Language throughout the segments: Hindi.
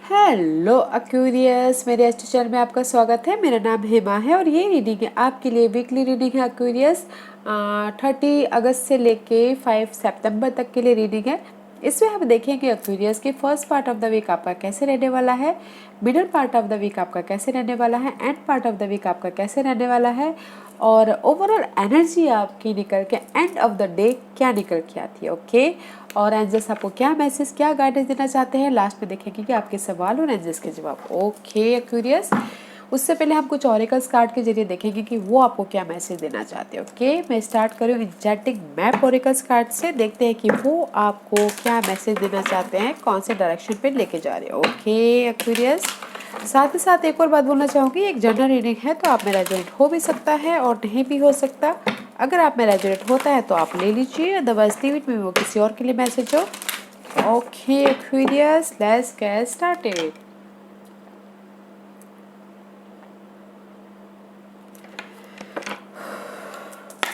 हेलो एक्वेरियस, मेरे एस्ट्रो चैनल में आपका स्वागत है। मेरा नाम हेमा है और ये रीडिंग है आपके लिए वीकली रीडिंग है एक्वेरियस। 30 अगस्त से लेके 5 सितंबर तक के लिए रीडिंग है। इसमें हम देखेंगे एक्वेरियस के first part of the week आपका कैसे रहने वाला है, middle part of the week आपका कैसे रहने वाला है, end part of the week आपका कैसे रहने वाला है, और ओवरऑल एनर्जी आपकी निकल के एंड ऑफ द डे क्या निकल के आती है। ओके, और एंजल्स आपको क्या मैसेज, क्या गाइडेंस देना चाहते हैं, लास्ट में देखेंगे कि आपके सवाल और एंजल्स के जवाब। ओके एक्वेरियस, उससे पहले हम कुछ ऑरेकल्स कार्ड के जरिए देखेंगे कि वो आपको क्या मैसेज देना चाहते हैं। ओके, मैं स्टार्ट करूँ एंजेटिक मैप ऑरेकल्स कार्ड से, देखते हैं कि वो आपको क्या मैसेज देना चाहते हैं, कौन से डायरेक्शन पे लेके जा रहे हैं। ओके एक्वेरियस, साथ ही साथ एक और बात बोलना चाहूँगी, एक जनरल रीडिंग है तो आप में रेजोनेट हो भी सकता है और नहीं भी हो सकता। अगर आप में रेजोनेट होता है तो आप ले लीजिए, अदरवाइज लीव इट में वो किसी और के लिए मैसेज हो। Okay Aquarius, let's get started.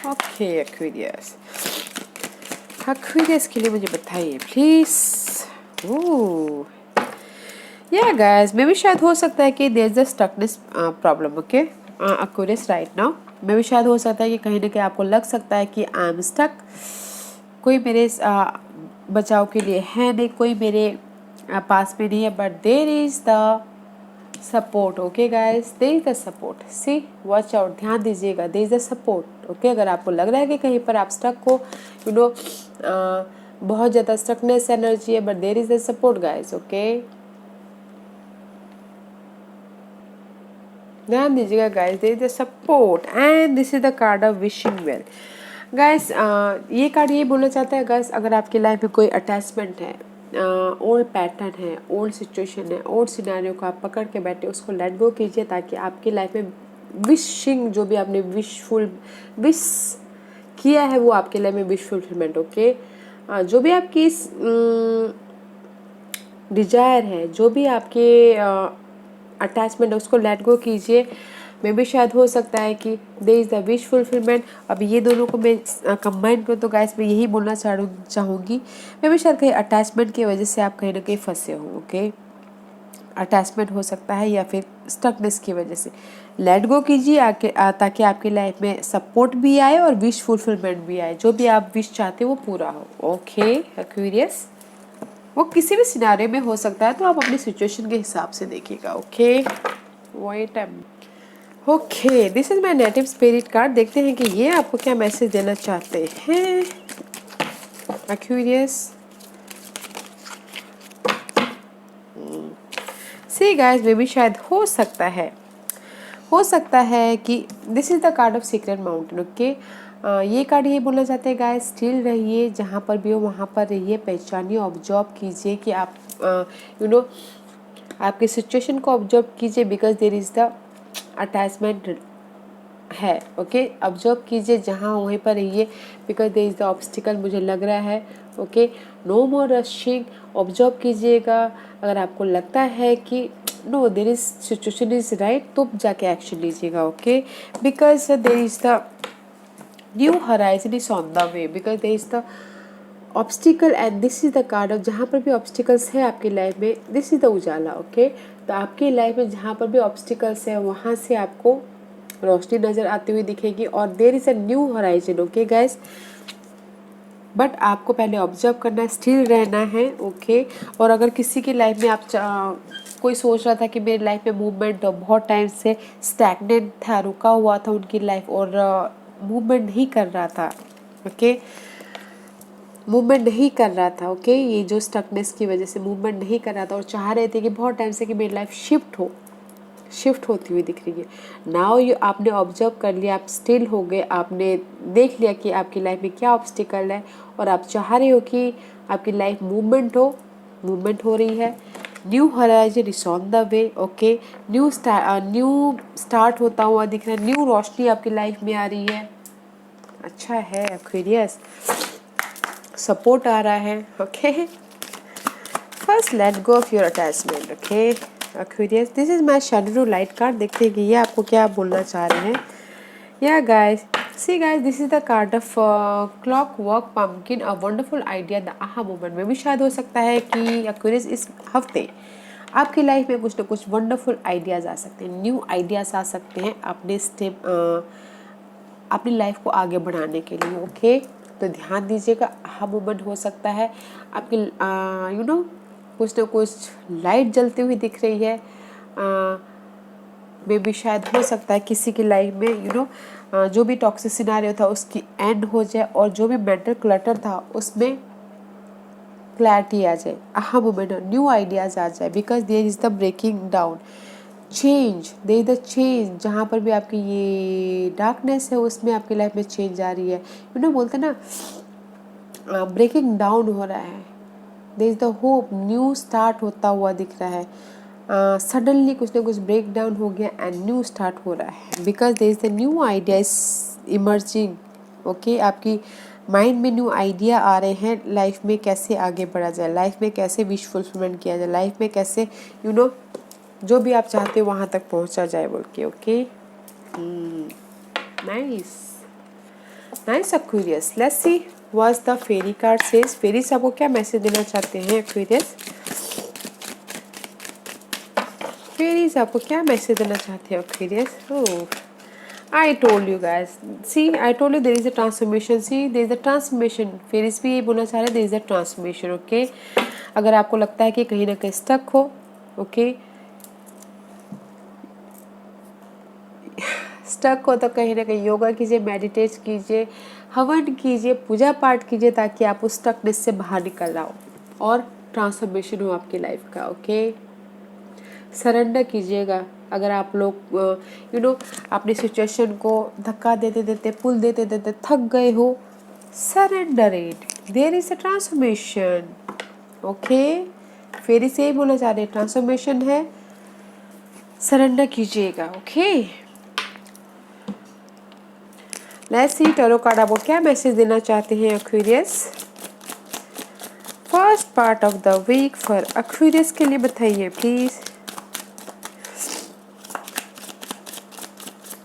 Okay Aquarius, Aquarius के लिए मुझे बताइए प्लीज। ओह या गाइस, मे भी शायद हो सकता है कि there is a stuckness problem. Okay Aquarius, right now मे भी शायद हो सकता है कि कहीं ना कहीं आपको लग सकता है कि आई एम स्टक, कोई मेरे बचाव के लिए है नहीं, कोई मेरे पास में नहीं है, but there is the support. Okay guys, there is the support, see watch out, ध्यान दीजिएगा, there is the support. Okay, अगर आपको लग रहा है कि कहीं पर आप स्टक हो, यू नो बहुत ज़्यादा स्टकनेस एनर्जी है, but there is the support guys. Okay, ध्यान दीजिएगा guys, there is the support and this is the card of wishing well. Guys ये कार्ड ये बोलना चाहता है गाइस, अगर आपकी लाइफ में कोई अटैचमेंट है, ओल्ड पैटर्न है, ओल्ड सिचुएशन है, ओल्ड सिनेरियो को आप पकड़ के बैठे, उसको लेट गो कीजिए, ताकि आपकी लाइफ में विशिंग, जो भी आपने विश किया है वो आपके लाइफ में विश फुलफिलमेंट। ओके, जो भी आपकी डिजायर है, जो भी आपके अटैचमेंट है, उसको लेट गो कीजिए। मे भी शायद हो सकता है कि दे इज़ द विश फुलफिलमेंट। अब ये दोनों को मैं कंबाइन करूँ तो गाइस मैं यही बोलना चाहूँगी, मे भी शायद कहीं अटैचमेंट की वजह से आप कहीं ना कहीं फंसे हो। ओके, अटैचमेंट हो सकता है या फिर स्टकनेस की वजह से लेट गो कीजिए ताकि आपकी लाइफ में सपोर्ट भी आए और विश फुलफिलमेंट भी आए, जो भी आप विश चाहते हो वो पूरा हो। ओके एक्वेरियस, वो किसी भी सिनारे में हो सकता है, तो आप अपनी सिचुएशन के हिसाब से देखिएगा। Okay wait okay, this is my native spirit card, देखते हैं कि ये आपको क्या मैसेज देना चाहते हैं एक्वेरियस। सी गाइस, मे भी शायद हो सकता है कि this is the card of secret mountain. Okay, ये कार्ड ये बोलना चाहते हैं गाइस, स्टिल रहिए, जहाँ पर भी हो वहाँ पर रहिए, पहचानिए, ऑब्जर्व कीजिए कि आप आपकी सिचुएशन को ऑब्जर्व कीजिए, because there is the attachment है। ओके, ऑब्जर्व कीजिए, जहाँ वहीं पर रहिए, because there is the obstacle मुझे लग रहा है। Okay, no more rushing, observe कीजिएगा। अगर आपको लगता है कि no there is situation is right, तो जाके एक्शन लीजिएगा। Okay, because there is the new horizon is on the way, because there is the obstacle and this is the card of, जहाँ पर भी ऑब्स्टिकल्स है आपकी लाइफ में, this is the Ujala. Okay, तो आपकी लाइफ में जहाँ पर भी ऑब्स्टिकल्स है वहाँ से आपको रोशनी नजर आती हुई दिखेगी, और there is a new horizon. Okay guys, but आपको पहले ऑब्जर्व करना है, स्टिल रहना है। ओके, और अगर किसी की लाइफ में आप कोई सोच रहा था कि मेरी लाइफ में मूवमेंट बहुत टाइम से स्टैग्नेंट था, रुका हुआ था उनकी लाइफ और मूवमेंट नहीं कर रहा था। ओके, मूवमेंट नहीं कर रहा था। ओके, ये जो स्टकनेस की वजह से मूवमेंट नहीं कर रहा था और चाह रहे थे कि बहुत टाइम से कि मेरी लाइफ शिफ्ट होती हुई दिख रही है। नाउ यू, आपने ऑब्जर्व कर लिया, आप स्टिल हो गए, आपने देख लिया कि आपकी लाइफ में क्या ऑब्स्टिकल है, और आप चाह रहे हो कि आपकी लाइफ मूवमेंट हो रही है। New horizon is on the way. Okay, new start होता हुआ दिख रहा है, न्यू रोशनी आपकी लाइफ में आ रही है। अच्छा है एक्वेरियस, सपोर्ट आ रहा है। Okay, first let go of your attachment. Okay Aquarius, this is my shadow light card, देखते हैं कि ये आपको क्या बोलना चाह रहे हैं। या guys, see guys, this is the card of clock work pumpkin, a wonderful idea, the aha moment में भी शायद हो सकता है कि एक्वेरियस इस हफ्ते आपकी लाइफ में कुछ ना कुछ वंडरफुल आइडियाज़ आ सकते हैं, न्यू आइडियाज़ आ सकते हैं अपने अपनी लाइफ को आगे बढ़ाने के लिए। ओके, तो ध्यान दीजिएगा, aha मोमेंट हो सकता है आपकी कुछ ना कुछ लाइट जलती हुई दिख रही है। मे भी शायद हो सकता है किसी की लाइफ में जो भी टॉक्सिक सिनारियो था उसकी एंड हो जाए, और जो भी मेंटल क्लटर था उसमें क्लैरिटी आ जाए, aha मोमेंट, न्यू आइडियाज आ जाए, because there is the breaking down change, there is the change. जहाँ पर भी आपकी ये डार्कनेस है उसमें आपकी लाइफ में चेंज आ रही है। बोलते ना ब्रेकिंग डाउन हो रहा है, there is the hope, new start होता हुआ दिख रहा है। सडनली कुछ ना कुछ ब्रेक डाउन हो गया एंड न्यू स्टार्ट हो रहा है, because there is the new ideas emerging. Okay, आपकी माइंड में न्यू आइडिया आ रहे हैं लाइफ में कैसे आगे बढ़ा जाए, लाइफ में कैसे विश फुलफिलमेंट किया जाए, लाइफ में कैसे जो भी आप चाहते हो वहाँ तक पहुँचा जाए बोल के। Okay, nice nice Aquarius, let's see what the fairy card says. Fairies आपको क्या मैसेज देना चाहते हैं एक्वेरियस? फेरीज आपको क्या मैसेज देना चाहते हैं Aquarius? Oh, I told you guys. See, I told you there is a transformation. See, there is a transformation. फिर इस भी यही बोलना चाह रहे हैं, there is a transformation. Okay? अगर आपको लगता है कि कहीं ना कहीं स्टक हो, ओके, स्टक हो तो कहीं ना कहीं योगा कीजिए, मेडिटेट कीजिए, हवन कीजिए, पूजा पाठ कीजिए, ताकि आप उस स्टकनेस से बाहर निकल आओ और ट्रांसफॉर्मेशन हो आपकी लाइफ का। ओके, सरेंडर कीजिएगा। अगर आप लोग अपनी सिचुएशन को धक्का देते देते, पुल देते देते थक गए हो, surrender it, there is a transformation. Okay, फिर से ही बोला जा रहा है, ट्रांसफॉर्मेशन है, सरेंडर कीजिएगा। Okay, let's see tarot card आपको क्या मैसेज देना चाहते हैं Aquarius. First part of the week for Aquarius के लिए बताइए प्लीज,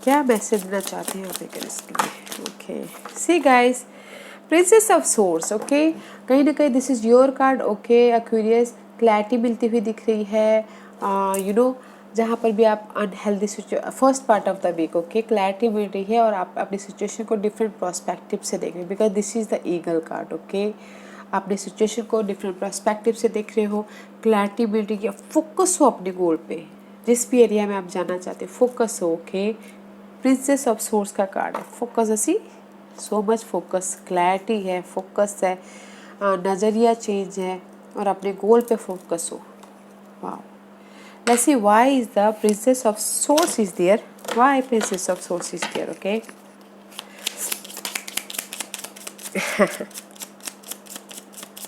क्या मैसेज देना चाहते हैं एक्वेरियस के लिए। Okay, see guys, princess of swords. Okay, कहीं ना कहीं this is your card. Okay Aquarius, clarity मिलती हुई दिख रही है, जहाँ पर भी आप unhealthy first part of the week. Okay, clarity मिल रही है और आप अपनी सिचुएशन को डिफरेंट पर्सपेक्टिव से देख रहे हैं, because this is the eagle card. Okay, अपनी सिचुएशन को डिफरेंट पर्सपेक्टिव से देख रहे हो, क्लैरिटी मिल रही है, फोकस हो अपने गोल पे, जिस भी एरिया में आप जाना चाहते हो फोकस हो। ओके, प्रिंसेस ऑफ सोर्स का कार्ड है, फोकस, असी सो मच फोकस, क्लैरिटी है, फोकस है, नज़रिया चेंज है और अपने गोल पे फोकस हो। Wow, let's see why is the princess of swords is there, why princess of swords is there? Okay,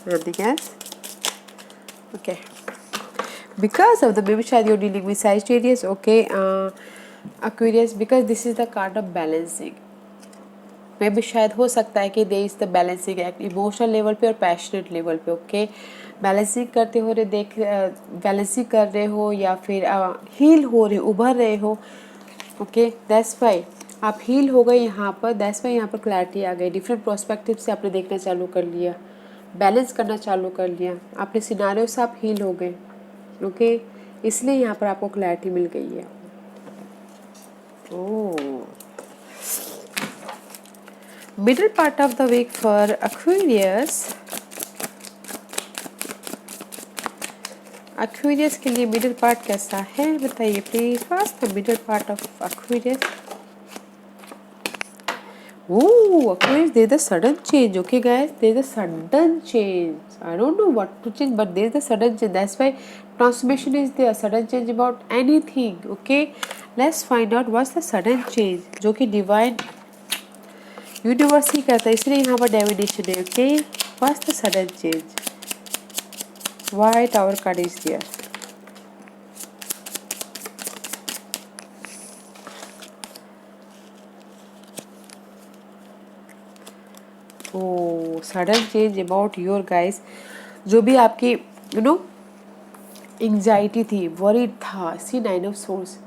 anything else? Okay, because of the maybe शायद you're dealing with Sagittarius. Okay, Aquarius, because this is the card of balancing, मे भी शायद हो सकता है कि they is the balancing act emotional level पे और पैशनेट लेवल पे। ओके, बैलेंसिंग करते हो रहे, बैलेंसिंग कर रहे हो या फिर हील हो रहे, उभर रहे हो। ओके, दैट्स वाई आप हील हो गए यहाँ पर, दैट्स वाई यहाँ पर क्लैरिटी आ गई, डिफरेंट पर्सपेक्टिव से आपने देखना चालू कर लिया, बैलेंस करना चालू कर लिया, अपने सिनारियो से आप हील हो गए। ओके, इसलिए यहाँ पर आपको क्लैरिटी मिल गई है। Oh, middle part of the week for Aquarius. Aquarius के लिए मिडिल पार्ट कैसा है बताइए please, fast the middle part of Aquarius. Oh Aquarius, there is a sudden change. Okay guys, there is a sudden change, I don't know what to change, but there is a sudden change, that's why transformation is there, sudden change about anything. Okay, let's find out what's the sudden change, जो कि डिवाइन यूनिवर्स ही कहता है, इसलिए यहाँ पर डेविनेशन है। Okay, what's the sudden change, why tower card is there. Oh sudden change about your guys, जो भी आपकी एंग्जाइटी थी, वरीड था, सी 9 ऑफ सोर्स,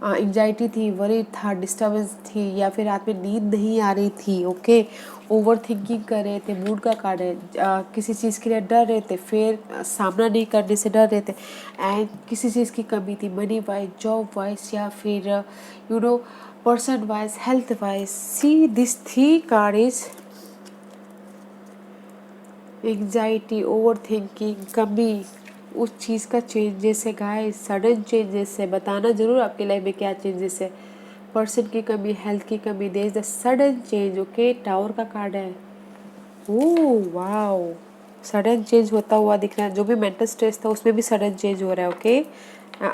एंजाइटी थी, वरी था, डिस्टर्बेंस थी, या फिर रात में नींद नहीं आ रही थी, ओके, ओवर थिंकिंग कर रहे थे, मूड का कार्ड है, किसी चीज़ के लिए डर रहे थे, फिर सामना नहीं करने से डर रहे थे, एंड किसी चीज़ की कमी थी, मनी वाइज, जॉब वाइज, या फिर you know person wise, health wise. See this three card is anxiety, over thinking, कमी, उस चीज़ का चेंजेस है गाइस, सडन चेंजेस है। बताना जरूर आपकी लाइफ में क्या चेंजेस है। पर्सन की कमी, हेल्थ की कमी, there is the sudden change, okay. Tower का कार्ड है। ओह वाओ, सडन चेंज होता हुआ दिख रहा है। जो भी मेंटल स्ट्रेस था उसमें भी सडन चेंज हो रहा है, ओके।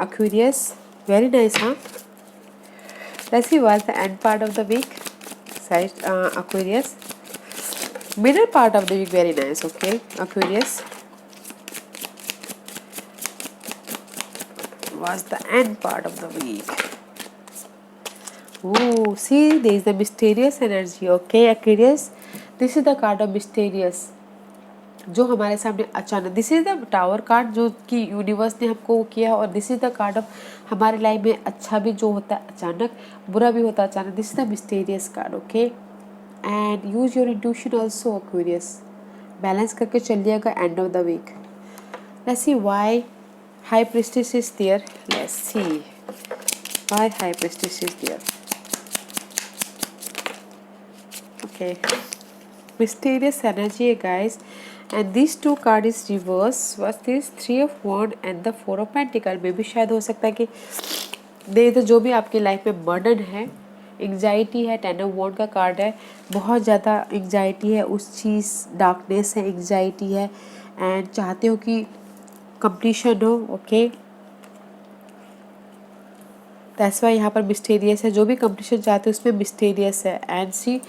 एक्वेरियस, वेरी नाइस, हाँ। Let's see what the end part of the week, side Aquarius. Middle part of the week, very nice, okay. Aquarius, was the end part of the week. Oh, see, there is the mysterious energy, okay, Aquarius. This is the card of mysterious, जो हमारे सामने अचानक, this is the tower card जो कि यूनिवर्स ने हमको किया, और this is the card of हमारे लाइफ में अच्छा भी जो होता है अचानक, बुरा भी होता है अचानक। This is the mysterious card, okay. And use your intuition also, Aquarius. Balance करके चलिएगा end of the week. Let's see why high priestess is there. Let's see why high priestess is there, okay. Mysterious energy है guys, and this two card is reverse. What this three of wand and the four of pentacle में भी शायद हो सकता है कि दे तो जो भी आपकी लाइफ में बर्डन है, एंग्जाइटी है, टेन ऑफ वॉन्ड का कार्ड है, बहुत ज़्यादा एंग्जाइटी है, उस चीज़, डार्कनेस है, एंग्जाइटी है, एंड चाहते हो कि कंप्लीशन हो, ओके। दैट्स वाई यहाँ पर मिस्टीरियस है, जो भी कंप्लीशन चाहते हो उसमें मिस्टीरियस है। And see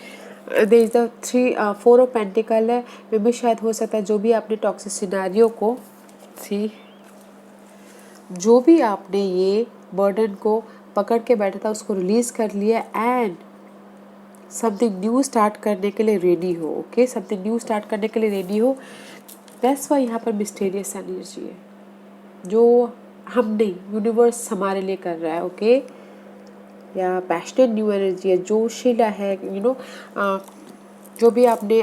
there is the three four of pentacle है, मे भी शायद हो सकता है जो भी आपने टॉक्सिक सिनेरियो को, सी जो भी आपने ये बर्डन को पकड़ के बैठा था उसको रिलीज कर लिया, एंड समथिंग न्यू स्टार्ट करने के लिए रेडी हो, ओके। समथिंग न्यू स्टार्ट करने के लिए रेडी हो। दैट्स वाई यहाँ पर मिस्टीरियस एनर्जी है, जो हम नहीं, यूनिवर्स हमारे लिए कर रहा है, ओके। या पैशनेट न्यू एनर्जी है, जोशीला है, जो भी आपने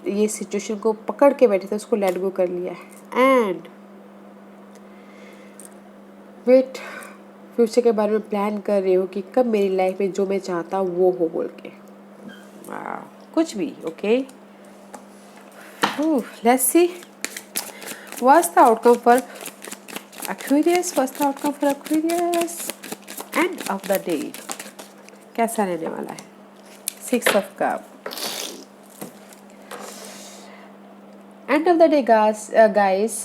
ये सिचुएशन को पकड़ के बैठे थे उसको लेट गो कर लिया है, एंड वेट, फ्यूचर के बारे में प्लान कर रहे हो कि कब मेरी लाइफ में जो मैं चाहता हूँ वो हो बोल के, कुछ भी, okay. Let's see what's the outcome for Aquarius, what's the outcome for Aquarius? End of the day, कैसा रहने वाला है? Six of Cups. End of the day, guys,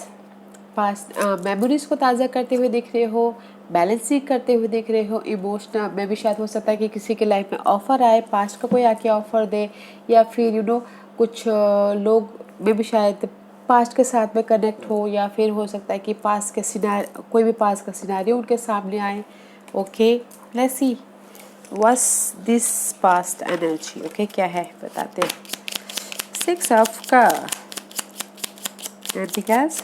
past memories को ताज़ा करते हुए देख रहे हो, बैलेंसिंग करते हुए देख रहे हो, इमोशनल में भी शायद हो सकता है कि किसी के लाइफ में ऑफर आए, पास्ट का कोई आके ऑफर दे, या फिर कुछ लोग में भी शायद पास्ट के साथ में कनेक्ट हो, या फिर हो सकता है कि पास्ट के कोई भी पास्ट का सिनेरियो उनके सामने आए, okay. Let's see what's this past energy, okay, क्या है बताते हैं। सिक्स ऑफ कप्स, एंटिकास,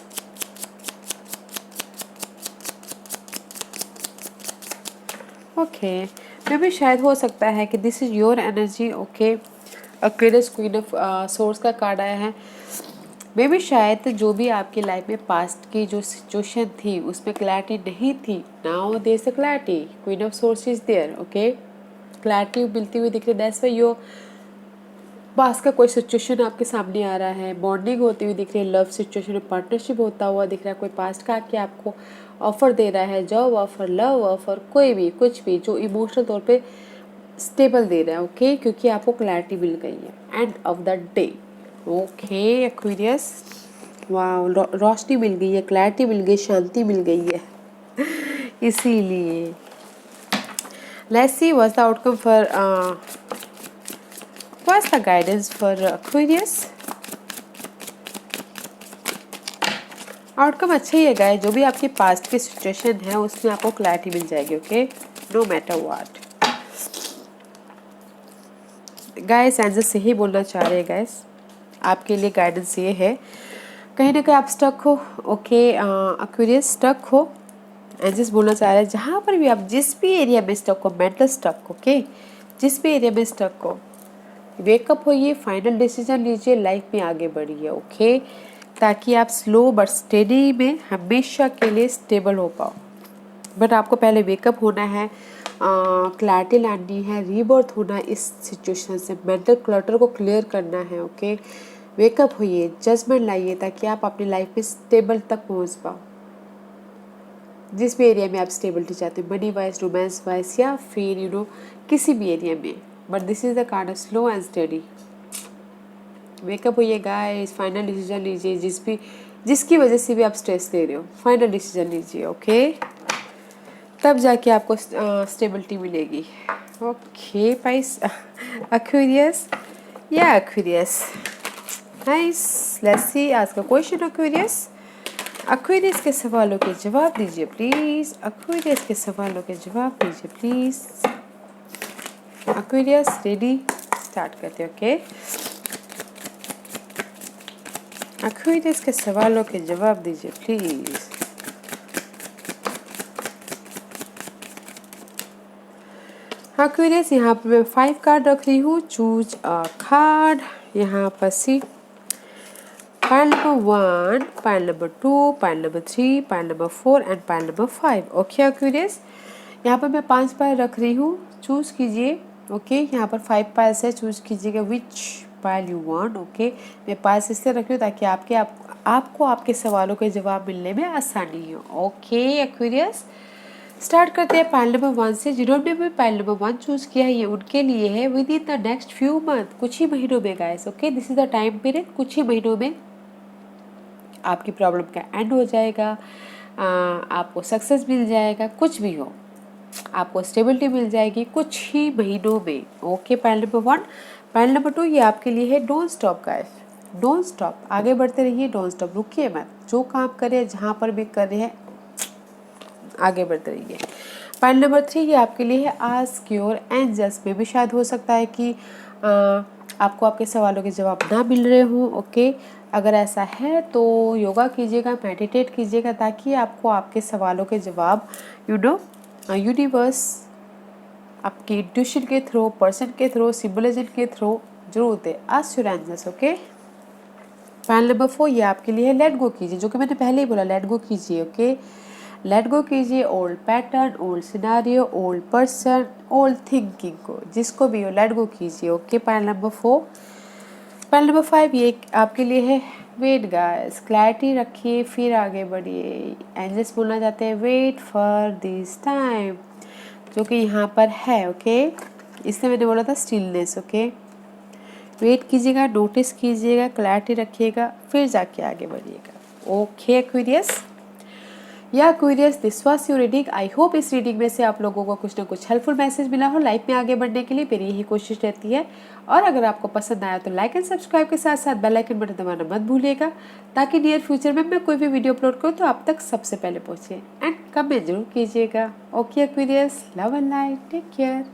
ओके। मे भी शायद हो सकता है कि this is your energy, okay. Aquarius, queen of swords का कार्ड आया है। मे भी शायद जो भी आपकी लाइफ में पास्ट की जो सिचुएशन थी उसमें क्लैरिटी नहीं थी, now there is a clarity, queen of swords is there, okay. Clarity मिलती हुई दिख रही है। दैट्स व्हाई योर पास्ट का कोई सिचुएशन आपके सामने आ रहा है, बॉन्डिंग होती हुई दिख रही है, लव सिचुएशन में पार्टनरशिप होता हुआ दिख रहा है, कोई पास्ट का आके आपको ऑफर दे रहा है, जॉब ऑफर, लव ऑफर, कोई भी कुछ भी जो इमोशनल तौर पे स्टेबल दे रहा है, ओके, क्योंकि आपको क्लैरिटी मिल गई है। And of the day, okay Aquarius, वाह, रोशनी मिल गई है, क्लैरिटी मिल गई, शांति मिल गई है इसीलिए। Let's see what's the outcome for what's the guidance for Aquarius. Outcome अच्छा ही है गाइस, जो भी आपके पास्ट की सिचुएशन है उसमें आपको क्लैरिटी मिल जाएगी, okay, no matter what. Guys angel से ही बोलना चाह रहे हैं गाइस, आपके लिए गाइडेंस ये है, कहीं ना कहीं आप स्टक हो, ओके एक्वेरियस, स्टक हो, एंजल्स बोलना चाह रहे हैं जहाँ पर भी आप जिस भी एरिया में स्टक हो, मेंटल स्टक, ओके, जिस भी एरिया में स्टक हो, वेकअप होइए, फाइनल डिसीजन लीजिए, लाइफ में आगे बढ़िए, ओके, ताकि आप स्लो बट स्टेडी में हमेशा के लिए स्टेबल हो पाओ। बट आपको पहले वेकअप होना है, क्लैरिटी लानी है, रीबर्थ होना है इस सिचुएशन से, मेंटल क्लटर को क्लियर करना है, ओके। वेकअप होइए, जजमेंट लाइए, ताकि आप अपनी लाइफ में स्टेबल तक पहुंच पाओ। जिस भी एरिया में आप स्टेबिलिटी चाहते हो, मनी वाइज, रोमांस वाइज, या फिर किसी भी एरिया में, but this is the card of slow and steady. Wake up होइए गाइस, फाइनल डिसीजन लीजिए, जिसकी वजह से भी आप स्ट्रेस ले रहे हो, फाइनल डिसीजन लीजिए, ओके, तब जाके आपको स्टेबिलिटी मिलेगी। ओके पाइस, एक्वेरियस या एक्वेरियस, नाइस, लेट्स सी आज का क्वेश्चन। एक्वेरियस के सवालों के जवाब दीजिए प्लीज। एक्वेरियस के सवालों के जवाब दीजिए प्लीज। एक्वेरियस रेडी, स्टार्ट करते हैं, ओके। एक्वेरियस के सवालों के जवाब दीजिए प्लीज। एक्वेरियस, यहाँ पर मैं 5 कार्ड रख रही हूँ, चूज अ कार्ड। यहाँ पर see pile number 1, pile number 2, pile number 3, pile number 4 and pile number 5। Okay Aquarius, यहाँ पर मैं 5 पाइल रख रही हूँ, चूज कीजिए, ओके। यहाँ पर 5 पाइल्स है, चूज कीजिएगा विच पाइल यू वांट, ओके। मैं पाइल्स इसलिए रख रही हूँ ताकि आपको आपके सवालों के जवाब मिलने में आसानी हो, ओके एक्वेरियस। स्टार्ट करते हैं पाइल नंबर 1 से। जिन्होंने भी पाइल नंबर 1 चूज किया है, ये उनके लिए है with in the next few month, कुछ ही महीनों में guys, okay. This is the time period, कुछ ही महीनों में आपकी प्रॉब्लम का एंड हो जाएगा, आपको सक्सेस मिल जाएगा, कुछ भी हो, आपको स्टेबिलिटी मिल जाएगी कुछ ही महीनों में, okay. Pile number 1। Pile number 2 ये आपके लिए है don't stop guys, don't stop, आगे बढ़ते रहिए, डोंट स्टॉप, रुकिए मत, जो काम कर रहे हैं, जहाँ पर भी कर रहे हैं, आगे बढ़ते रहिए। पाइल नंबर 3 ये आपके लिए है आस्क योर एंजल्स। में भी शायद हो सकता है कि आपको आपके सवालों के जवाब ना मिल रहे हो, ओके। अगर ऐसा है तो योगा कीजिएगा, मेडिटेट कीजिएगा, ताकि आपको आपके सवालों के जवाब यूनिवर्स आपकी इंट्यूशन के थ्रू, पर्सन के थ्रू, सिंबलिज्म के थ्रू जरूर दे। Ask your angels, okay. Pile number 4 ये आपके लिए है लेट गो कीजिए, जो कि मैंने पहले ही बोला, लेट गो कीजिए, ओके। लेट गो कीजिए old pattern, old scenario, old person, old thinking को, जिसको भी हो लेट गो कीजिए, okay. Pile number 4। Pile number 5 ये आपके लिए है वेट गाइस, क्लैरिटी रखिए, फिर आगे बढ़िए। एंजल्स बोलना चाहते हैं वेट फॉर दिस टाइम, जो कि यहाँ पर है, ओके। इसलिए मैंने बोला था स्टिलनेस, ओके। वेट कीजिएगा, नोटिस कीजिएगा, क्लैरिटी रखिएगा, फिर जाके आगे बढ़िएगा, ओके एक्वेरियस। या Aquarius, this was your reading. I hope इस रीडिंग में से आप लोगों को कुछ ना कुछ हेल्पफुल मैसेज मिला हो लाइफ में आगे बढ़ने के लिए, मेरी यही कोशिश रहती है। और अगर आपको पसंद आया तो लाइक एंड सब्सक्राइब के साथ साथ बेल आइकन बटन दबाना मत भूलिएगा, ताकि नियर फ्यूचर में मैं कोई भी वीडियो अपलोड करूँ तो आप तक सबसे पहले पहुँचे। एंड कमेंट जरूर कीजिएगा, okay Aquarius, love and light, take care.